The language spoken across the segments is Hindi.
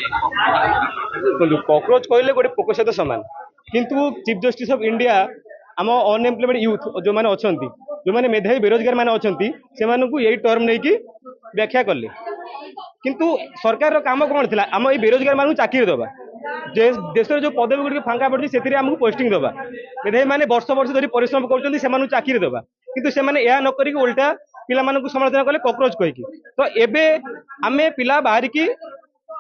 देखो कॉकरोच कहले गोटे पोक सहित सामान किंतु चीफ जस्टिस ऑफ इंडिया आम अनएम्प्लॉयमेंट यूथ जो मैंने अच्छा जो मैंने मेधावी बेरोजगार मैंने अच्छा से यही टर्म नहीं कि व्याख्या कले किंतु सरकार काम कौन थी आम ये बेरोजगार मानू चाकरी दवा देश जो पदवी गुड़िक फांका पड़ी से आमको पोस्टिंग दवा मेधावी मैंने वर्ष वर्ष धरी परिश्रम कर चाकरी दवा किंतु से नक उल्टा पिला समालोचना कले कॉकरोच कहीकि तो एवं आम पिला बाहर की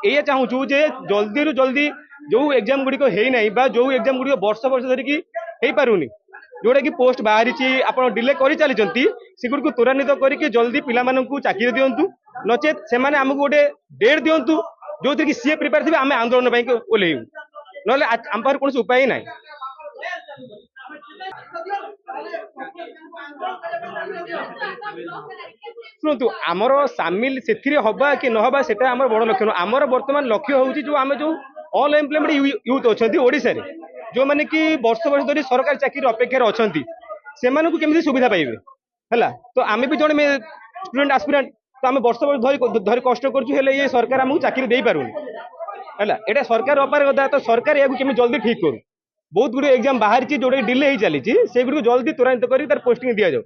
ये चाहूँ जे जल्दी रु जल्दी जो एग्जाम गुड़िक है जो एग्जाम गुड़िक वर्ष वर्ष धरिकी हो पारुनी जोटा कि पोस्ट बाहरी आप डिले कर चली सेगुड़ त्वरान्वित करके जल्दी पिला चाकरी दिंतु नचेत से आमको गोटे डेट दिंतु जो थी सी प्रिपेयर थे आम आंदोलन ओल्लू ना आम पाखे कौन उपाय ना शुणु आमर सामिल से हवा कि नहबा से बड़ लक्ष्य आमर बर्तमान लक्ष्य हूँ जो आम जो अनएम्प्लॉयमेंट यूथ अच्छा ओडिशा रे जो मैंने कि वर्ष वर्ष धरी सरकारी चाकरी अपेक्षा अच्छा से केमी सुविधा पाइबे है तो आम भी जड़े स्टूडेंट आस्पिरेंट तो आम वर्ष वर्ष धरी कष्ट करें ये सरकार आमको चाकरी दे पारुनी है यहाँ सरकार अपार कथा तो सरकार या जल्दी ठीक करूँ बहुत गुड एग्जाम बाहर जोटा डिले हो चली से गुड़ जल्दी त्वरान्वित कर पोस्टिंग दि जाऊ।